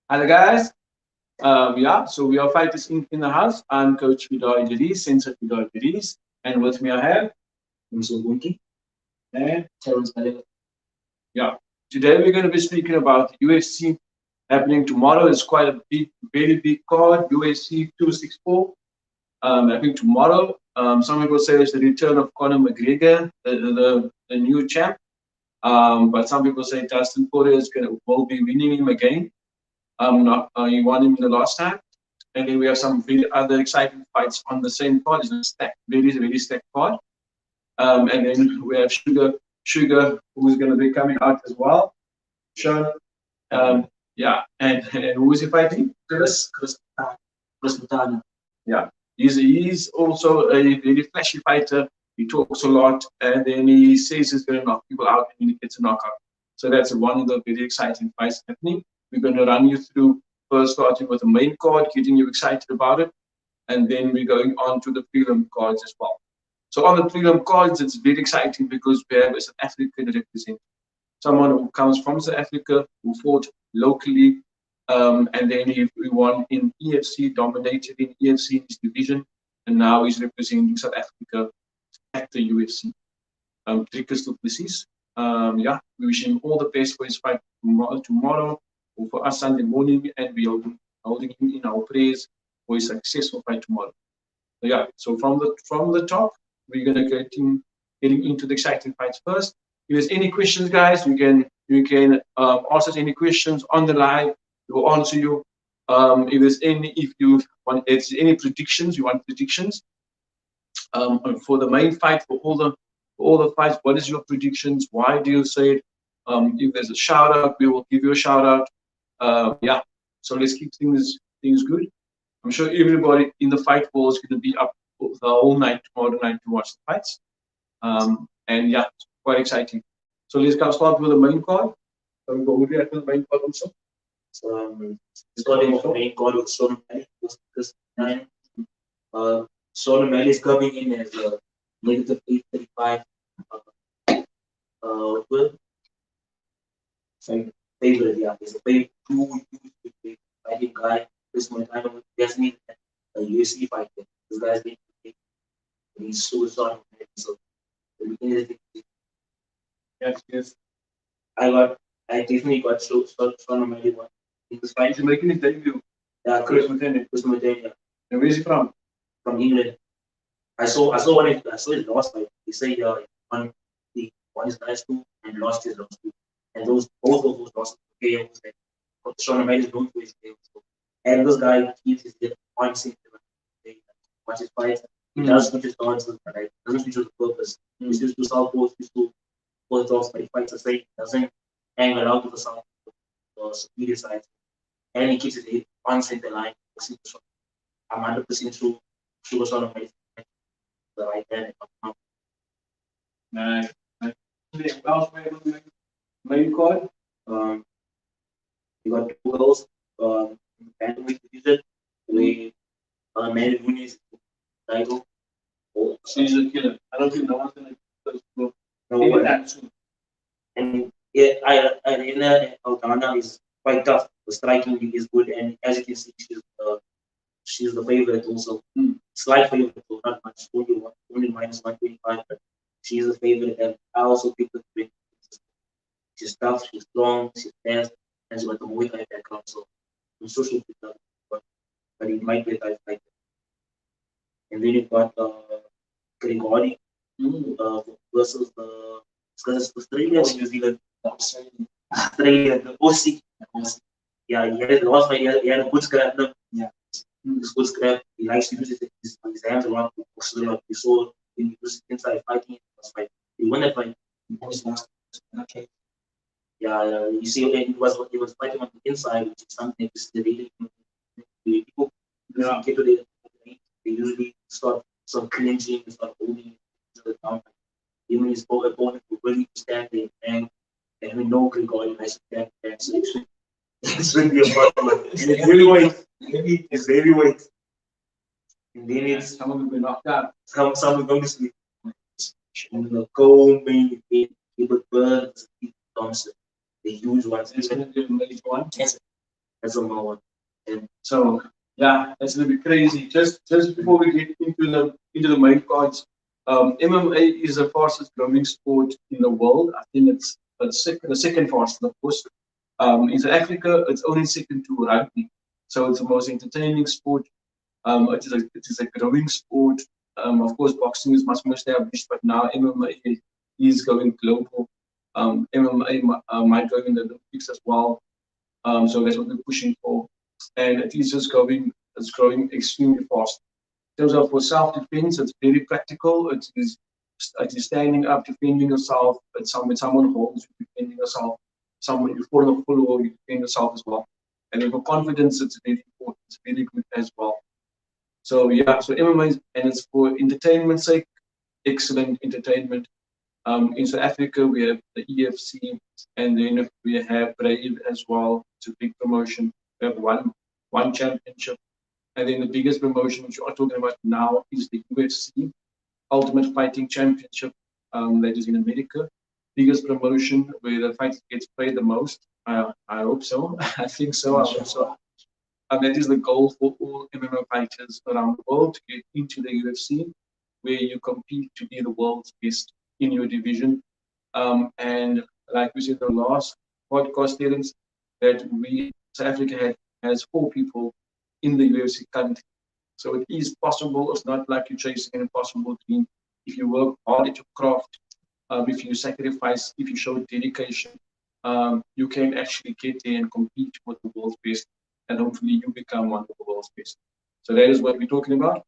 Hello guys. Yeah, so we are fighters in the house. I'm Coach Fidaah, Sensor Fidaah, and with me I have and yeah. Today we're going to be speaking about UFC happening tomorrow. It's quite a big, very big card. UFC 264 happening tomorrow. Some people say it's the return of Conor McGregor, the new champ. But some people say Dustin Poirier will be winning him again. Not he won him the last time. And then we have some really other exciting fights on the same card. It's a stacked, very stacked card. And then we have Sugar, who's going to be coming out as well. Sean, yeah, and who is he fighting? Chris Montana. Yeah, he's also a very flashy fighter. He talks a lot, and then he says he's going to knock people out, and he gets a knockout. So that's one of the very exciting fights happening. We're going to run you through first, starting with the main card, getting you excited about it, and then we're going on to the prelim cards as well. So on the prelim cards, it's very exciting because we have a South African representing someone who comes from South Africa, who fought locally, and then he won in EFC, dominated in EFC in his division, and now he's representing South Africa at the UFC. Dricus du Plessis. Yeah, we wish him all the best for his fight tomorrow or for us Sunday morning, and we are holding him in our prayers for his successful fight tomorrow. So yeah, so from the top, we're gonna getting into the exciting fights first. If there's any questions, guys, you can ask us any questions on the live. We will answer you. If you want any predictions, you want predictions for the main fight, for all the fights. What is your predictions? Why do you say it? If there's a shout out, we will give you a shout out. Yeah, so let's keep things good. I'm sure everybody in the fight hall is going to be up the whole night tomorrow night to watch the fights. And yeah, it's quite exciting. So let's start with the main card. So we go with the main card also. Starting with the main card with Sean O'Malley, this 9. Sean O'Malley is coming in as a negative 835. Well, favorite, yeah. He's a very huge fighting guy. This one, I don't definitely a UFC fighter. This guy's been he's so strong. So Yes. I definitely got Sean O'Malley one. He's making his debut. Yeah, Chris Montana. And where is he from? From England. I saw his last fight. He said he won his last two and lost his last two. And both of those losses were KOs. Sean O'Malley is known for his KOs. And this guy keeps his head on center. Watch his fights. He does switch his answers, right? Doesn't switch the purpose. He switches to southpaws, switches to orthodox, but he fights the same. Doesn't hang around to the south or superior side. And he keeps his head on center line. I'm 100% sure Sugar Sean O'Malley the right hand. Nice. Main card. You got two girls in the bantamweight division. We Mary Nunes title. She's a killer. I don't think no one's gonna go. No, and yeah, Aldana is quite tough. The striking is good, and as you can see, she's the favorite also. Slight favorite, so not much. Only minus 125, but she's a favorite. And I also picked the win. She's tough, she's strong, she's fast, and she's got the Muay Thai background. So I'm sure she'll pick that, but it might be a tight fight. And then you've got Grigori versus the Australia or New Zealand. Australia, the OC. Yeah, he had the last fight. He had a good scrap. Yeah, good scrap. He likes to use his hands around. We saw in inside fighting. He won that fight. Okay. Yeah, you see, he was fighting on the inside, which is something that's really people. Yeah. Get to the they usually start clinching, start holding the down. Even his opponent will really stand there and we know Grigori nice stand there. So it's really a problem. And it's heavyweight. It's heavyweight. And then it's some of them been knocked out. Some of them is the co-main event, Gilbert Burns, Keith Thompson. the huge ones. It's going to be a major one. That's a more one. And so yeah, that's a little bit crazy. Just before we get into the main cards, MMA is the fastest growing sport in the world. I think it's the second fastest, of course. In South Africa, it's only second to rugby. So it's the most entertaining sport. It is a growing sport. Of course, boxing is much more established, but now MMA is going global. MMA might go in the Olympics as well. So that's what we're pushing for, and it is just growing. It's growing extremely fast. In terms of for self-defense, it's very practical. It is standing up, defending yourself. It's when someone holds you, defending yourself. Someone you fall on the floor, you defend yourself as well. And then for confidence, it's very important. It's very good as well. So yeah, so MMA and it's for entertainment's sake, excellent entertainment. In South Africa, we have the EFC, and then we have Brave as well. It's a big promotion. We have one championship, and then the biggest promotion, which we are talking about now, is the UFC, Ultimate Fighting Championship, that is in America. Biggest promotion where the fighter gets paid the most. I hope so. I think so. I hope so. And that is the goal for all MMA fighters around the world to get into the UFC, where you compete to be the world's best in your division. And like we said in the last podcast, Terence, that South Africa has 4 people in the UFC currently. So it is possible. It's not like you're chasing an impossible dream. If you work hard at your craft, if you sacrifice, if you show dedication, you can actually get there and compete with the world's best. And hopefully you become one of the world's best. So that is what we're talking about.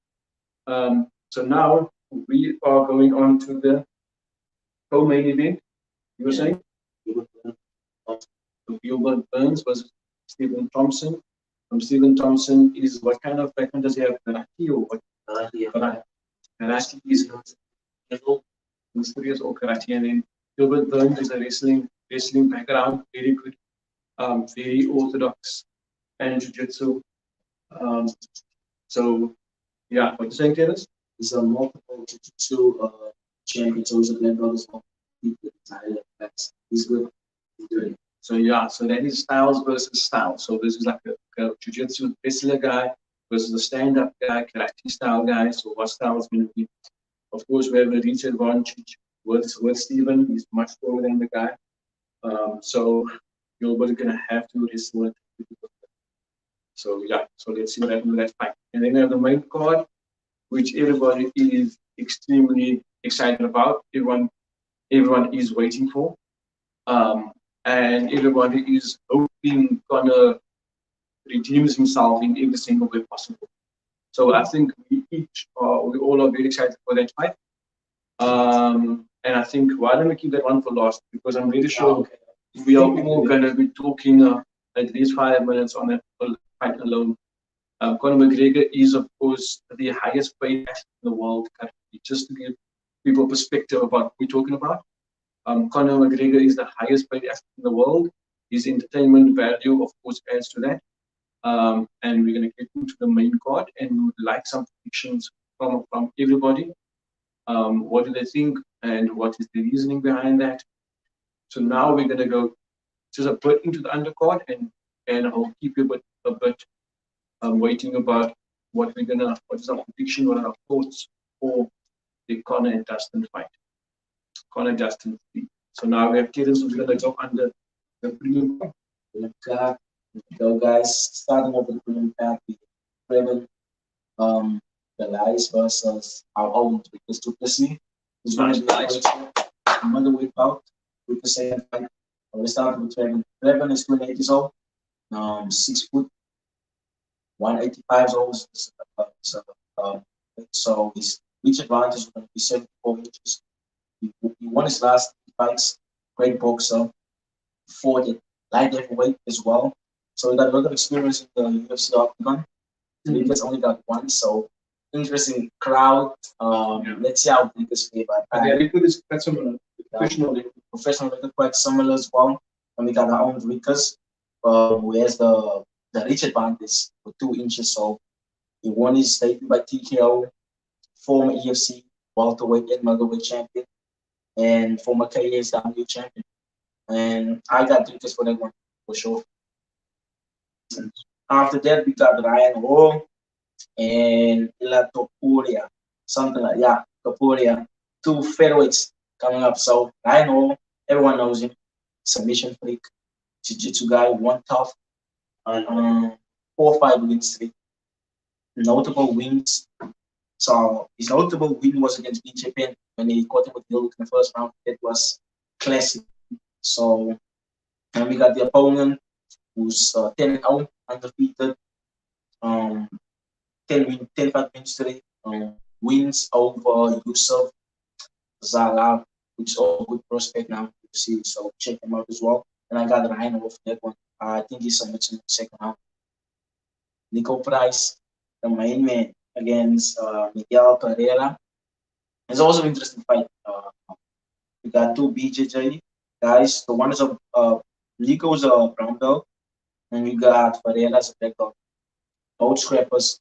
So now we are going on to the co-main event. You were saying? Gilbert Burns versus Stephen Thompson. Stephen Thompson is what kind of background does he have? Karate or what? Karate is 3 years old karate, and then Gilbert Burns is a wrestling background, very good, very orthodox, and jiu-jitsu. So yeah, what you saying, Terence? He's a multiple jiu-jitsu champion, so he's a blend brothers. He's good. He's good. So yeah, so that is styles versus style. So this is like a jiu-jitsu wrestler guy versus a stand-up guy, karate style guy. So what style is going to be? Of course, we have a reach advantage with Stephen. He's much taller than the guy. So Gilbert's going to have to wrestle it. So yeah, so let's see what happens with that fight. And then we have the main card, which everybody is extremely excited about. Everyone is waiting for. And everybody is hoping gonna redeems himself in every single way possible. So I think we all are very excited for that fight. And I think why don't we keep that one for last, because I'm really sure we are all gonna be talking at least 5 minutes on that fight alone. Conor McGregor is of course the highest paid athlete in the world currently. Just to give people perspective about what we're talking about. Conor McGregor is the highest paid athlete in the world. His entertainment value, of course, adds to that. And we're going to get into the main card, and we would like some predictions from everybody. What do they think, and what is the reasoning behind that? So now we're going to go just a bit into the undercard, and I'll keep you a bit waiting about what is our prediction, what are our thoughts for the Conor and Dustin fight. Conor Dustin. So now we have Terence who's going to go under the premium card. So guys, starting off with the premium card, we have the Lies versus our own Lucas Duplessis. This one is another week out with the same fight. We start with Trevin. Trevin is 28 years old, 6 foot, 185 old. So his reach advantage is going to be 74 inches. He won his last 3 fights. Great boxer. Fought at light heavyweight as well. So he got a lot of experience in the UFC octagon. Lucas only got 1, so interesting crowd. Let's see how Lucas play. But the record is quite similar. Professional record quite similar as well. And we got our own Lucas, who has the reach advantage for 2 inches. So he won his debut by TKO, former EFC welterweight and middleweight champion, and former KSW champion. and I got tickets for that one for sure. After that, we got Ryan Hall and Ila Topuria, something like Topuria. Two featherweights coming up. So Ryan Hall, everyone knows him, submission freak, jiu-jitsu guy, one tough, and 4 5 wins streak, notable wins. So his notable win was against B Japan when he caught him with the hook in the first round. It was classic. So and we got the opponent who's 10-0, undefeated, um, 10 5 win streak, wins over Yusuf Zala, which is also a good prospect now to see. So check him out as well. And I got Ryan off that one. I think he's submitted in the second round. Nico Price, the main man, against Miguel Pereira. It's also an interesting fight. We got two BJJ guys. The one is a Nico's a brown belt, and we got Pereira's a black belt. Both scrappers.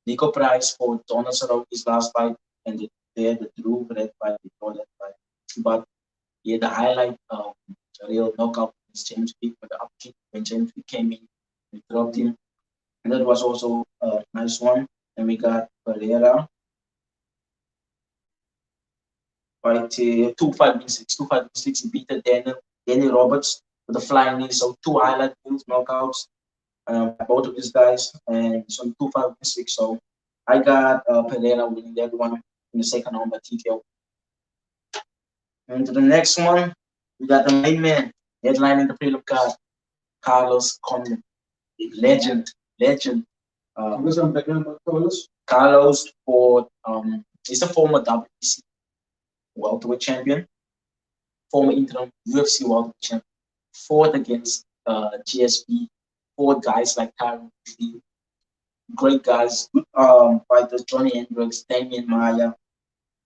Nico Price fought Donald Cerrone his last fight, and they had the true red fight before that fight. But he had the highlight, a real knockout against James Vick with the upkick when James Vick came in and dropped him. And that was also a nice one. And we got Pereira fight 2 5 6, 2 5 6. He beat Danny Roberts with a flying knee. So two highlight wins, knockouts by both of these guys, and some 2 5 6. So I got Pereira winning that one in the second round by TKO. And to the next one, we got the main man headlining the prelim card, Carlos Condon, legend. What's some background about Carlos? Carlos for he's a former WBC welterweight champion, former interim UFC welterweight champion, fought against GSP, fought guys like Tyron Woodley, great guys, fighters Johnny Hendricks, Damian Maya,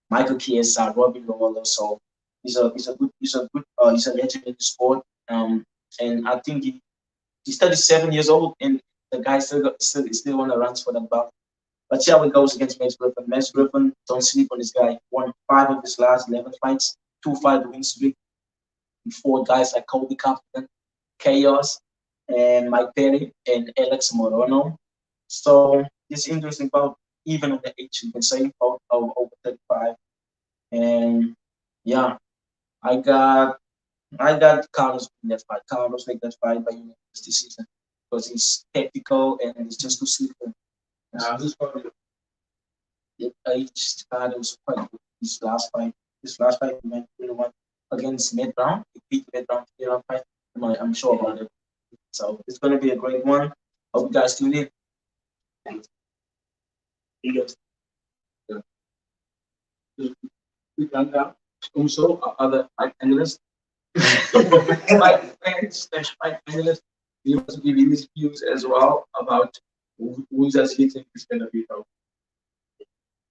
Michael Chiesa, Robin Lawler. So he's a legend in the sport. And I think he's 37 years old, and the guy still want to run for that belt. Let's see how it goes against Max Griffin. Max Griffin, don't sleep on this guy. Won 5 of his last 11 fights, 2 5 win streak. He fought guys like Colby Compton, Chaos, and Mike Perry, and Alex Morono. So it's interesting about even on the age, you can say about over 35. And yeah, I got Carlos in that fight. Carlos take that fight by unanimous decision because he's technical and he's just too slippery. This probably the age card was quite good. His last fight, he went 3-1 against Matt Brown. He beat Matt Brown 3-round fight. I'm sure about it. So it's gonna be a great one. Hope you guys tune in. Thanks. We done that. Also, other fight analysts, fight fans, fight analysts, you must give his views as well about who's as he think is gonna be out.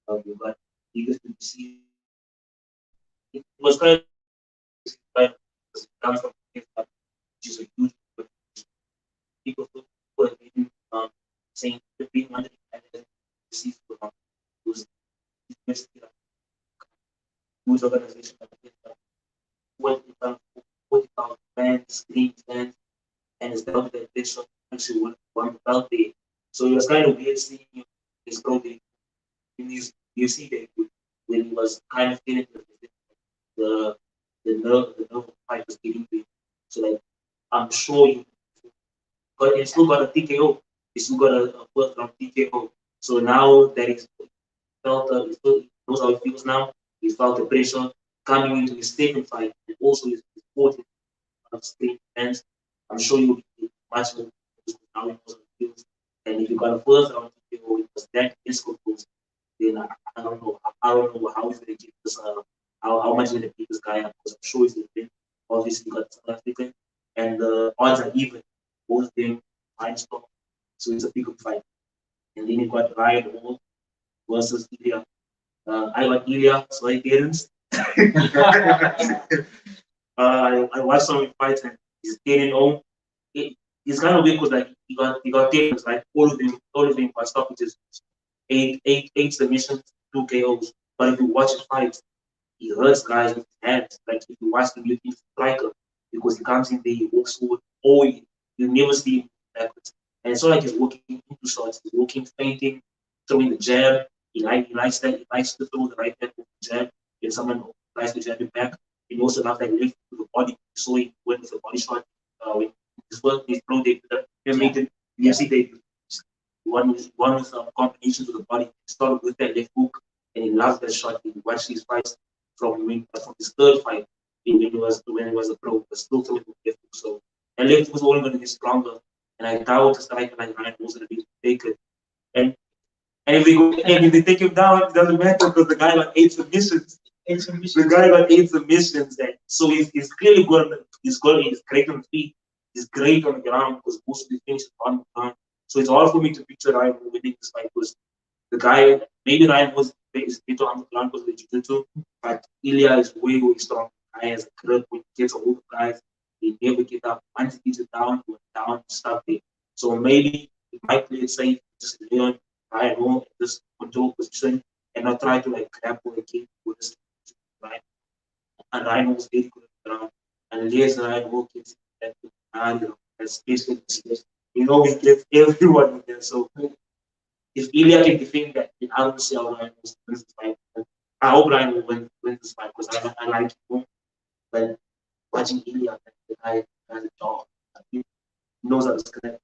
But you get to see it was kind of comes from which is a huge people who have been saying 1,500 disease who's whose organization 40,000 fans, green fans, and his belt that they should actually won the belt day. So it was kind of weird seeing his belt day in his UFC debut when he was kind of feeling the nerve of fight was getting to him. So like I'm sure but he still got a TKO. He still got a first round TKO. So now that he's felt he knows how it feels now. He felt the pressure coming into his second fight and also his fourth state fans. I'm sure you'll be much more now he knows how it feels. And if you got a first round TKO, it was that discomposed. Then I don't know. I don't know how he's gonna keep this. How much he's gonna keep this guy up? Because I'm sure he's gonna win. Obviously, got South African, and the odds are even. Both them milestone. So it's a big fight. And then you got Ryan Hall versus Ilya. I got Ilya, sorry parents. I watched some fights and he's getting home. It's kind of weird because like you got teams like all of them got stoppages. Eight submissions, 2 KOs. But if you watch his fights, he hurts guys with his hands. Like if you watch the beauty striker, because he comes in there, he walks forward, or you never see him backwards. And it's not like he's walking into shots, he's walking, feinting, throwing the jab. He likes that. He likes to throw the right back with the jab. If someone tries to jab it back, he also loves that left to the body. So he went with the body shot. When his pro debut, UFC debut, one with combinations with the body. He started with that left hook, and he loves that shot. He watched his fights from his third fight when he was a pro, but still throwing with left hook. So and left hook was only going to get stronger. And I doubt a striker like Ryan was going to be taken. And if they take him down, it doesn't matter because the guy got 8 submissions. The guy got 8 submissions. So he's clearly good. He's great on the feet. He's great on the ground because most of the finishes on the ground. So it's hard for me to picture Ryan winning this fight because the guy, maybe Ryan was better on the ground because of the jiu-jitsu, but Ilya is way strong. The guy has a grip when he gets a hold of guys. He never get up. Once he gets it down, he went down, stuff there. So maybe he might play it safe, just lay on Ryan Hall, just control position, and not try to like grapple again with this right. And Ryan Hall was very good at the ground. Unless Ryan Hall gets that as basically he gets everyone in there. So if Ilya can defend that, then I don't see how Ryan Hall wins this fight. I hope Ryan will win this fight because I like him. But watching Ilya, the guy has a dog. He knows how to scrap.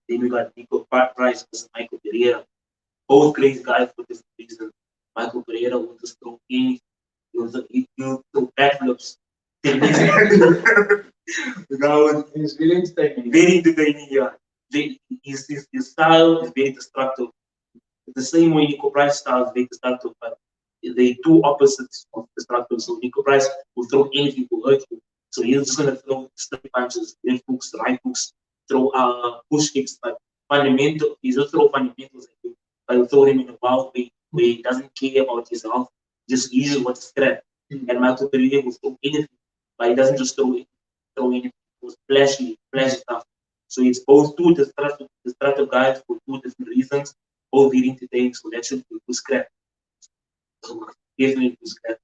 Then we got Nico Price versus Michael Pereira. Both crazy guys for different reasons. Michael Pereira will just throw anything. He'll throw backflips. The guy was really entertaining. Very entertaining, yeah. His style is very destructive. The same way Nico Price style is very destructive, but they two opposites of destructive. So Nico Price will throw anything to hurt you. So he's just gonna throw straight punches, left hooks, right hooks, throw push kicks, but he's just throw fundamentals at you. But he'll throw them in a wild way where he doesn't care about his health, just uses what's scrap. And Michael Pereira will throw anything, but he doesn't just throw anything. It was flashy stuff. So it's both two destructive guys for two different reasons, both very entertaining. So that should be good scrap. So definitely good scrap.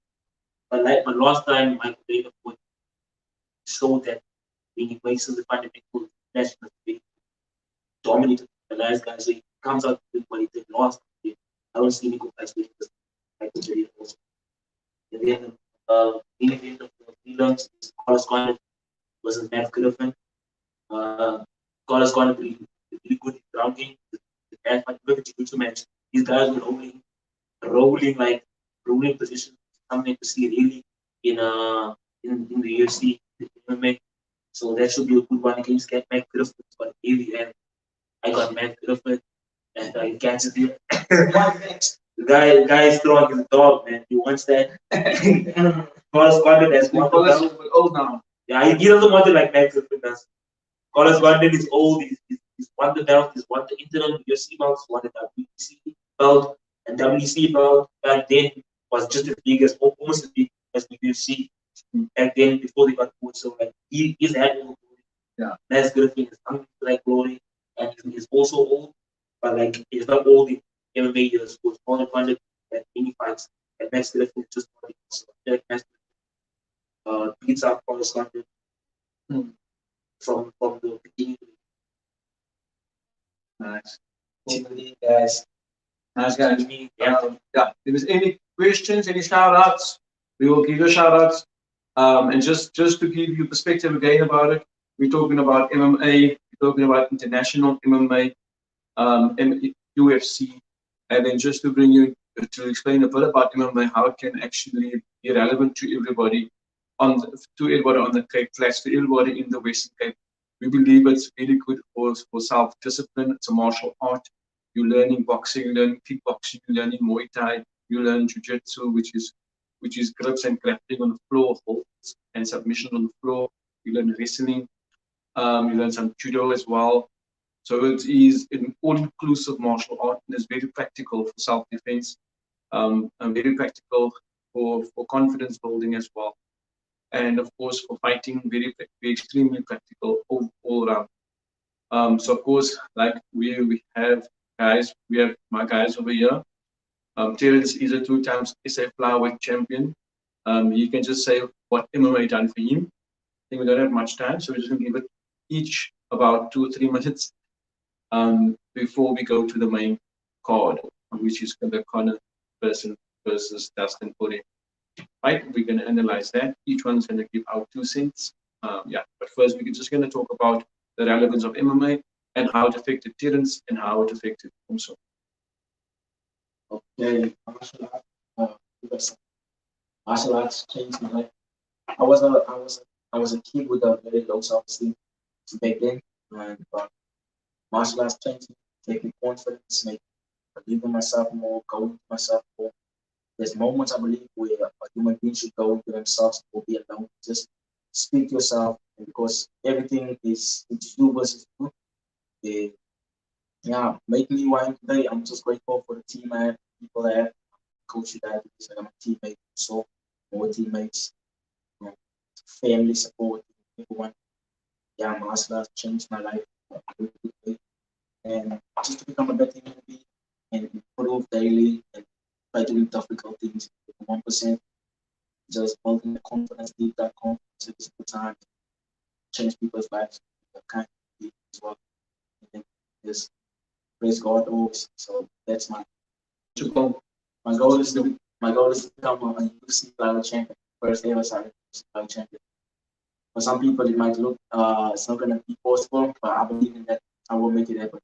But last time Michael Pereira showed that when he makes the fundamental flash, he dominated the last guy. So he comes out with what he did last time. I don't see Nico Price winning this Michael Pereira also. And then in event of the freelance is Carlos Condit versus Matt Griffin. Carlos Condit really good in ground game. The perfect jiu-jitsu match. These guys were rolling positions. Something to see really in the UFC, the MMA. So that should be a good one against Matt Griffin. But heavy and I got Matt Griffin and he catches it. The guy is strong as a dog, man. He wants that. Carlos Condit has won the belt. Old now. Yeah, he doesn't want it like Matt Griffin does. Carlos Condit is old. He's won the belt. He's won the interim UFC belt. He's won the WBC belt and WBC belt. Back then was just as big as almost as big as the UFC. Back then, before they got put, so like he's had all glory. Yeah, Matt Griffin is hungry for that glory, and he's also old, but like he's not old in MMA years. Was Carlos Condit at many fights, and Matt Griffin just won it. So that Matt beats up Carlos Condit from the beginning. nice. Guys. Nice guys. Yeah. If there's any questions, any shout outs, we will give you shout outs. And just to give you perspective again about it, we're talking about MMA, we're talking about international MMA, UFC, and then just to bring you to explain a bit about MMA, how it can actually be relevant to everybody on the Cape Flats, to everybody in the Western Cape. We believe it's really good for self-discipline. It's a martial art. You're learning boxing, you're learning kickboxing, you're learning Muay Thai, you learn Jiu-Jitsu, which is grips and grappling on the floor, holds and submission on the floor. You learn wrestling, you learn some judo as well. So it is an all-inclusive martial art, and it's very practical for self-defense, and very practical for confidence building as well. And of course, for fighting, very extremely practical all around. So of course, like we have my guys over here. Terence is a 2 times SA flyweight champion. You can just say what MMA done for him. think we don't have much time, so we're just going to give it each about 2 or 3 minutes before we go to the main card, which is the Conor versus Dustin Poirier. Right, we're going to analyze that. Each one's going to give out 2 cents. But first we're just going to talk about the relevance of MMA and how it affected Terence and how it affected himself. Okay, martial arts changed my life. I was a kid with a very low self-esteem back then, and martial arts changed me, gave me confidence, make me believe in myself more, go into myself more. There's moments I believe where a human being should go into themselves or be alone, just speak to yourself, and because everything is it's you versus you. eh, yeah, make me who I am today. I'm just grateful for the team I have, people I have, coach that I have, I'm a teammate, so more teammates, you know, family support, everyone. Yeah, martial arts changed my life in a good way. And just to become a better human being and improve daily and try doing difficult things. 1%, just building the confidence, deep that confidence every single time, change people's lives. That kind of thing as well. I think just praise God always. So that's goal. My goal is to become a UFC flyweight champion. First ever UFC flyweight champion. For some people, it might look it's not gonna be possible, but I believe in that. I will make it happen.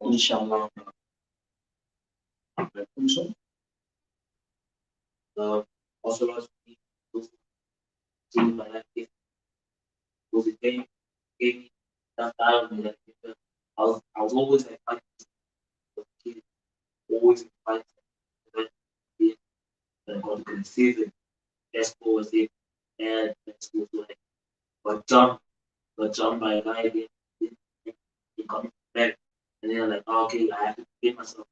Inshallah. Also last week, to my life, was a game, gave me that out of me. Like, I was always like fighting as a kid, always fighting. And I got to conceive it. That's what was it. And that's what was like, got jumped by a guy again. He coming back. And then I'm like, oh, okay, I have to get myself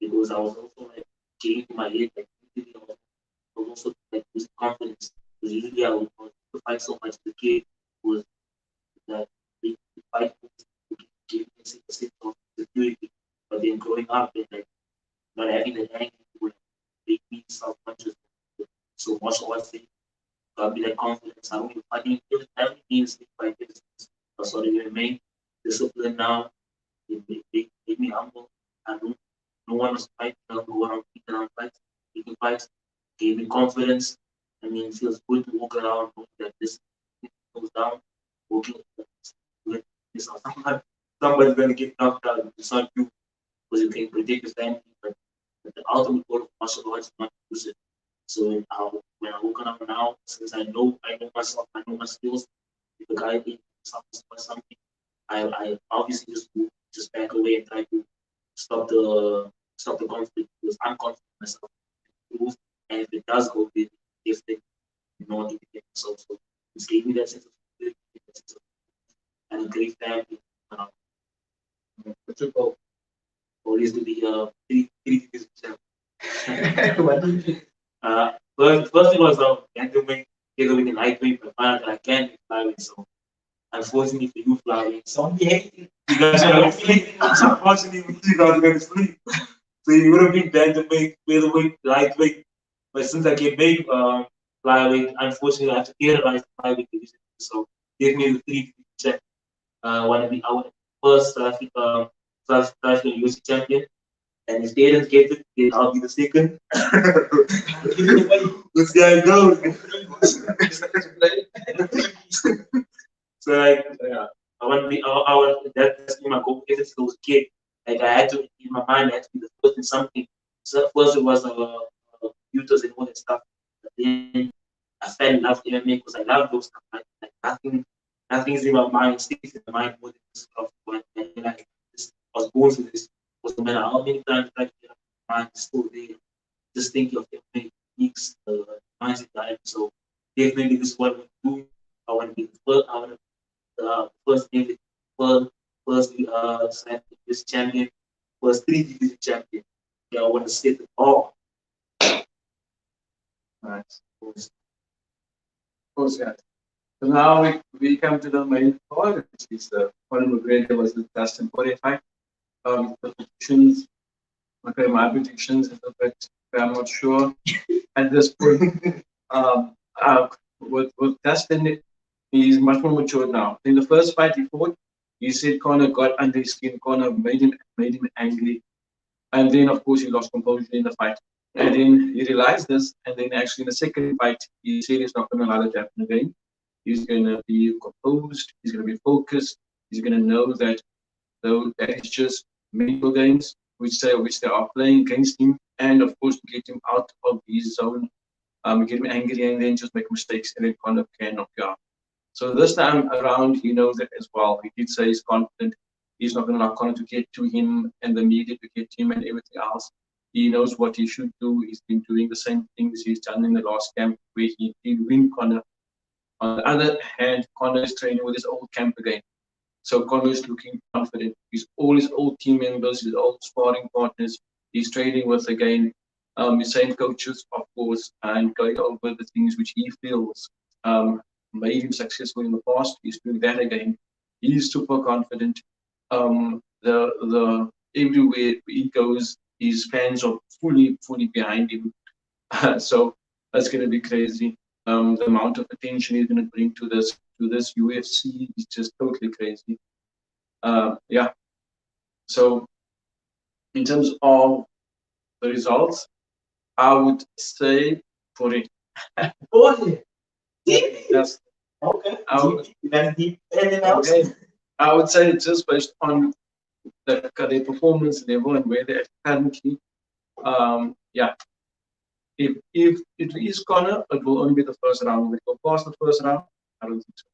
because I was also like getting to my head, like I was also like losing confidence. Because usually I would fight so much as a kid was that the fight would give me a sense of security. But then growing up and like not having the anger would make me self-conscious. So martial arts thing, I'll be like confidence. I don't even fighting everything is like this. So they remain disciplined now. Make me humble. I don't no one was fighting, I don't go around beating around fights, making fights, gave me confidence. I mean, it feels good to walk around knowing that this goes down, walking with this. Somebody's going to get knocked out. It's not you because you can predict your family, but the ultimate goal of martial arts is not to lose it. So when I walk around now, since I know myself, I know my skills, if a guy thinks something, I obviously just back away and try to stop the conflict because I'm confident in myself. And if it does go big, if they not defend themselves, so it's gave me that sense of security, and a great family. What's your goal? Goal is to be three degrees What do you think? First it was can to make in lightweight, but finally I can't be flyweight, so unfortunately for you flyweight, so you guys are going to sleep. Unfortunately, you guys are going to sleep. So you would have been bad to make middleweight, lightweight, but since I can make flyweight, unfortunately I have to theorize the flyweight division. So give me the three check. Want to be our first South African UFC champion, and if they don't get it, then I'll be the second. Let's see how it goes. So like, I want to be, I want that's my goal ever since I was a kid. Like I had to in my mind, I had to be the first in something. So first it was computers and all that stuff. But then I fell in love with MMA because I love those stuff. Like nothing's in my mind, sticks in my mind more than this stuff. But then like this, I was born for this. Because no matter how many times I get up, my mind is still there. Just thinking of MMA techniques, mindset diet. So definitely this is what I want to do. I want to be the first. I want to first English, this champion, first three division champion. Yeah, I want to set the bar. Nice. Of course, yeah. So now we come to the main part, which is the Conor McGregor was the Dustin Poirier fight. The predictions, okay, my predictions is a bit, I'm not sure at this point. with Dustin, he's much more mature now. In the first fight he fought, he said Conor got under his skin. Conor made him angry, and then of course he lost composure in the fight. And then he realized this, and then actually in the second fight he said he's not going to allow that to happen again. He's going to be composed. He's going to be focused. He's going to know that though that is just mental games which they are playing against him, and of course to get him out of his zone, get him angry, and then just make mistakes, and then Conor can knock you out. So this time around, he knows that as well. He did say he's confident. He's not going to allow Conor to get to him and the media to get to him and everything else. He knows what he should do. He's been doing the same things he's done in the last camp where he did win Conor. On the other hand, Conor is training with his old camp again. So Conor is looking confident. He's all his old team members, his old sparring partners, he's training with again, the same coaches, of course, and going over the things which he feels made him successful in the past. He's doing that again. He's super confident. The everywhere he goes, his fans are fully behind him. So that's going to be crazy. The amount of attention he's going to bring to this UFC is just totally crazy. Yeah. So in terms of the results, I would say for it. Yes. Okay. I Deep. Anything else? I would say just based on their performance level and where they're at currently. Yeah. If it is Conor, it will only be the first round. If it go past the first round, I don't think so.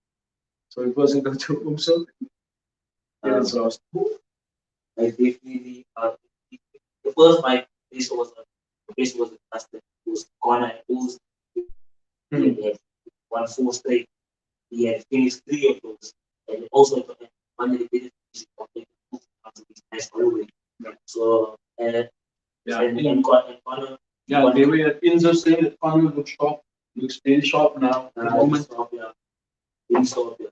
So it wasn't going to Umso. It's lost. I definitely the first fight was a disaster. It was Conor and Bulls. He had won 4 straight. He had finished 3 of those. And also one of the biggest nice following. So and Conor. Yeah, they were Inzo saying that Conor looks sharp, looks very sharp now at the moment. Very sharp, yeah.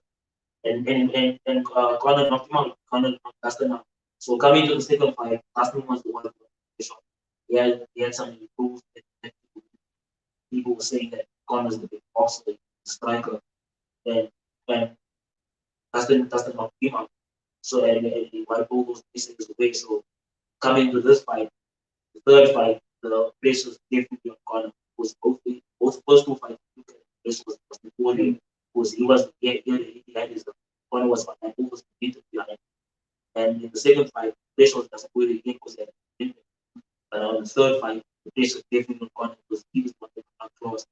And Conor knocked him out. Conor knocked Dustin out. So coming to the second fight, Dustin was the one who the shot. He had some improved. People were saying that Connor's the big boss, the striker, and Dustin knocked him out. So and he wiped all those pieces away. So coming to this fight, the third fight, the place was definitely on Conor. Was both first 2 fights, the place was before him. Because he had his Conor was behind, was behind. And in the second fight, the place was disappointed again because he had been. But on the third fight, the place was definitely on Conor because he was one that close.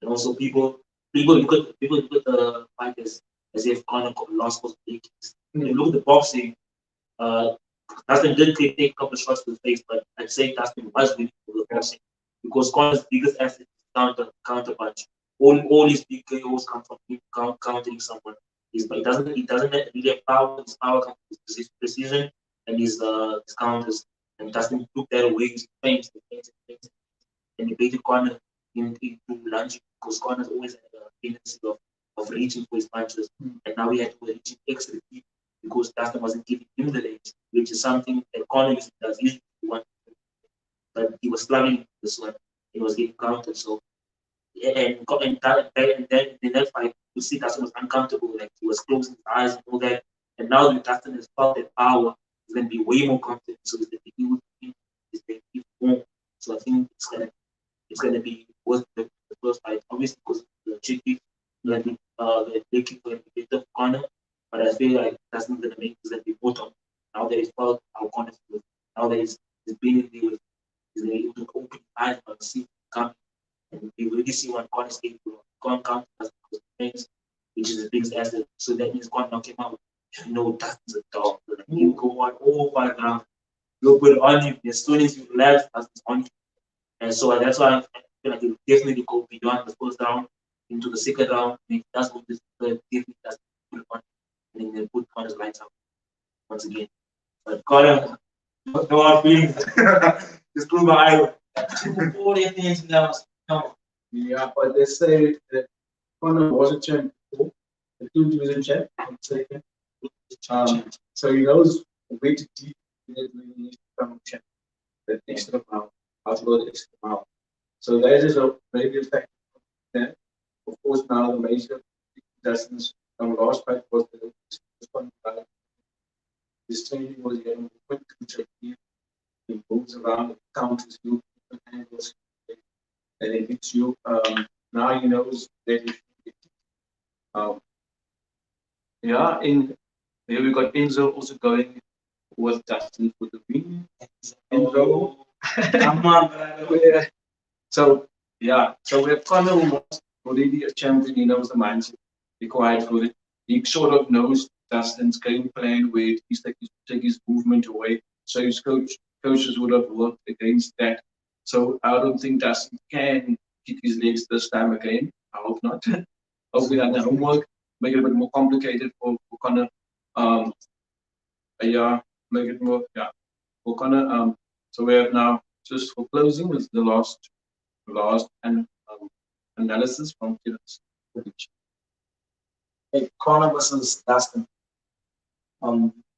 And also people look at the fight as if Conor lost because of the kicks. When you look at the boxing, Dustin did take a couple of shots to the face, but I'd say Dustin was winning for the boxing because Conor's biggest asset is counter punch. All his big KOs come from him countering someone. But he doesn't really have power. His power comes from his precision and his counters. And Dustin took that away. His feints, and he baited Conor into lunging because Conor's always had a tendency of reaching for his punches. And now he had to reach extra deep because Dustin wasn't giving him the legs, which is something that Conor usually does. Usually but he was struggling this one. He was getting countered. So and then in that fight, you see Dustin was uncomfortable, like he was closing his eyes and all that. And now that Dustin has felt that power, he's going to be way more confident. So he's going to be more. So I think it's gonna be worth the first fight, obviously because the chick kick, the leg kick will be better for Conor. But I feel like Dustin's gonna make it's gonna be bottom. Now that he's felt how Conor feels, now that he's been in there, he's gonna be able to open eyes and see coming. And we already see what Conor is capable of. Conor counts as things, which is the biggest asset. So that means Conor knock him out. You know Dustin's a dog. He'll go on all 5 rounds. You'll put it on him. As soon as you relax, Dustin's on you. And so that's why I feel like he'll definitely go beyond the first round into the second round. And if that's what this definitely does put it on, and then they put Conor's lights out once again. But Conor, no hard feelings. Just through my eye. All the things now. Yeah, but they say that Conor was a champ before, the 2 division champ, so he knows the way to deep he needs to become a champ. That extra mile, how to go the extra mile. So that is a very good factor there. Of course, now the major Dustin's last fight was the first one. His training was getting quick to check in. He moves around, counters you, different angles, and it hits you. Now he knows that he should hit. Yeah, and here we got Enzo also going with Dustin for the win. Enzo. Come on, brother. Yeah. So, yeah, so we have Connor who was already a champion. He knows the mindset required for it. He sort of knows Dustin's game plan where he's take his movement away. So his coaches would have worked against that. So I don't think Dustin can kick his legs this time again. I hope not. Hopefully done the homework, make it a bit more complicated for Connor. Yeah, make it more for Connor. So we have now just for closing with the last and analysis from Fidaah. Hey, Conor versus Dustin.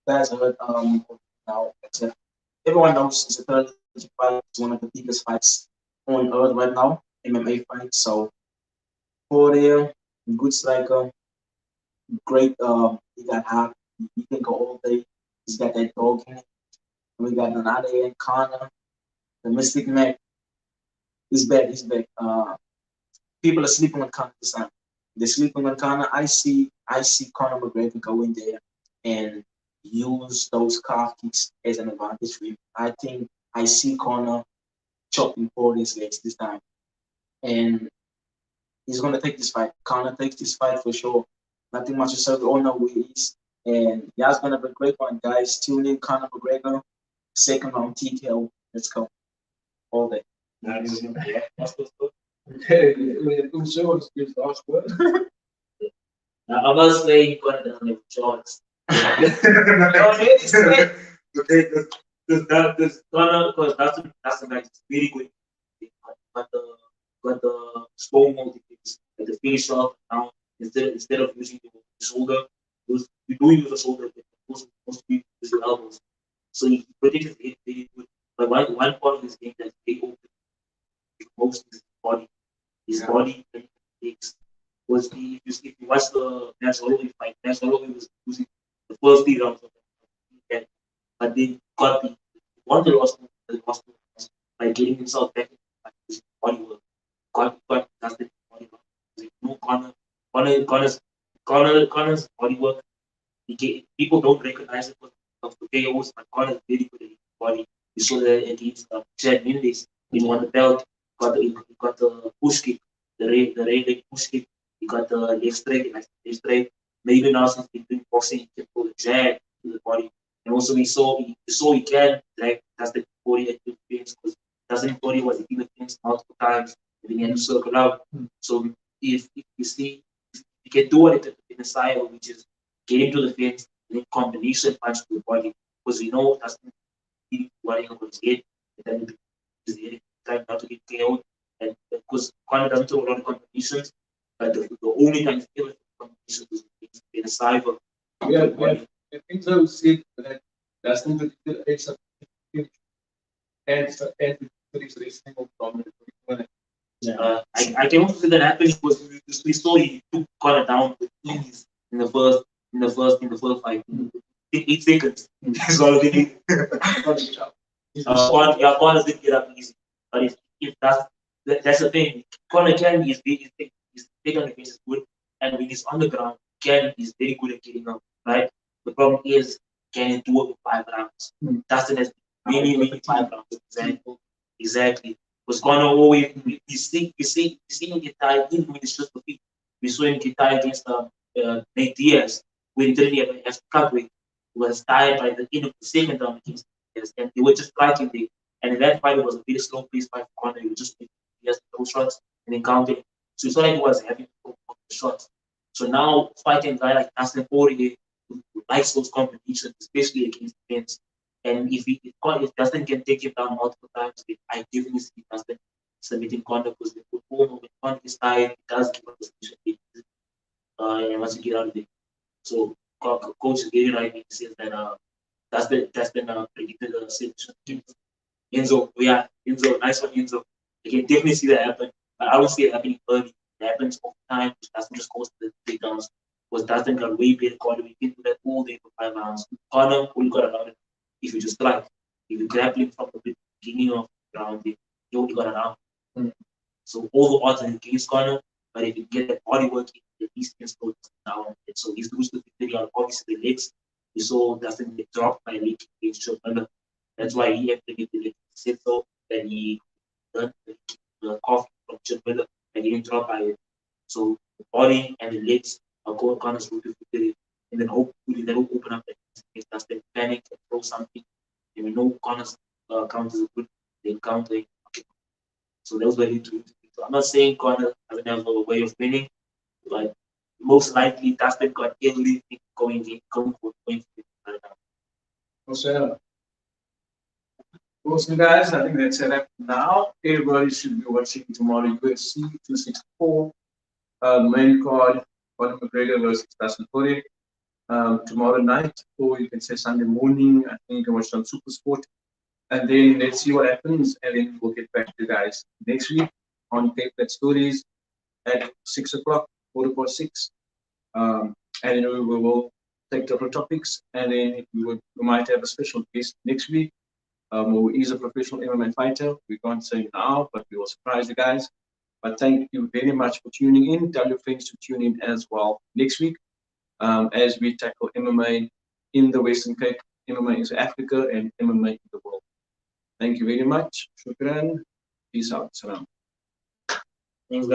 Guys heard now. Everyone knows it's a 30 fight. It's one of the biggest fights on earth right now, MMA fight. So, for there, good striker, great. He got hot. He can go all day. He's got that dog in it. We got another end, Conor, the Mystic Man. He's back. He's back. People are sleeping on Conor this time. They're sleeping on Conor. I see Conor McGregor go in there and use those calf kicks as an advantage for him. I think I see Conor chopping for his legs this time. And he's gonna take this fight. Conor takes this fight for sure. Nothing much to say. We all know who he is. And yeah, it's gonna be a great one, guys. Tune in, Conor McGregor, second round TKO. Let's go. All day. Okay, Enzo is his last word. I must say you got it with choice. Because that's a nice, very good. But the slow mo techniques, like the finish off now instead of using the shoulder, you do use the shoulder, but most people use the elbows. So he protected it very good. But one part of this game that they open most is his body. His body takes was if you watch the Nash Holloway fight, Nash Holloway was using the first 3 rounds of that, but they got the won the lost by getting himself back in his body work. Got that's the body work. No Connor's body work. People don't recognize it of the KOs, but Connor's very good at his body. You saw that against Chad Mendes. He won the belt. He got the push kick, the leg push kick. He got the left straight. Maybe now since he's doing boxing, he can pull the drag to the body. And also we saw he can drag Dustin body at the fence because Dustin body was in the fence multiple times and then he had to circle out. So if you see if you can do it in the side, which is get him to the fence and then combination punch to the body, because we know Dustin running over his head and then his head trying not to get KO'd. And because Conor doesn't throw a lot of combinations, but the only time he ever combinations was in a cyber. Yeah, Enzo said that Dustin particular is a and his wrestling of dominant. I can also say that happened because we saw he took Conor down with ease in the first fight. 8 seconds. That's all they need. Conor didn't get up easy. But if that's the thing. Conor can is big on the face is good, and when he's on the ground, Ken is very good at getting up. Right. The problem is can he do it with 5 rounds? Dustin has many 5 rounds. Exactly. Because Conor always you see him get tired even when it's just for feet. We saw him get tired against Nate Diaz when he didn't have to cut weight. He was tired by the end of the second round against Diaz, and they were just fighting there. And in that fight, it was a very slow pace fight for Conor. He was just making those shots and then counting. So it's not like he was having to go for the shots. So now fighting a guy like Dustin Poirier who likes those combinations, especially against defense. And if Dustin can take him down multiple times, I definitely see Dustin submitting Conor because the football when Conor is tired, he does give up the submission and once you get out of it. So coach is getting right. He says that Dustin predicted the submission. Enzo, nice one, Enzo. I can definitely see that happen, but I don't see it happening early. happens over time. Dustin just goes to the takedowns. Because Dustin got way better cardio. We can do that all day for 5 rounds. Connor, all you got around it if you just strike. If you're grappling from the beginning of the round, you only got around. So all the odds are against Connor, but if you get that body working, at least can slow down. And so he's lose the victory on obviously the legs. We saw Dustin get dropped by a leg against Joe Miller. That's why he had to get the leg. He said so that he learned the cough from Joe Miller and he didn't drop by it. So the body and the legs are going Connor's route to victory. And then hopefully that will open up against Dustin, panic and throw something. And we know Connor's counters are good. They counter. So that was what he do. So I'm not saying Connor doesn't have a way of winning, but most likely Dustin got everything going for it right now. Also, awesome guys, I think that's it now. Everybody should be watching tomorrow UFC 264 main card, Conor McGregor versus Dustin Poirier. Tomorrow night, or you can say Sunday morning. I think you can watch it on Super Sport. And then let's see what happens, and then we'll get back to you guys next week on Cape Flat Stories at 6 o'clock, 4:06. And then we will take different topics, and then we might have a special guest next week who is a professional MMA fighter. We can't say now, but we will surprise you guys. But thank you very much for tuning in. Tell your friends to tune in as well next week as we tackle MMA in the Western Cape, MMA in Africa, and MMA in the world. Thank you very much. Shukran. Peace out. Salam. Thanks, guys.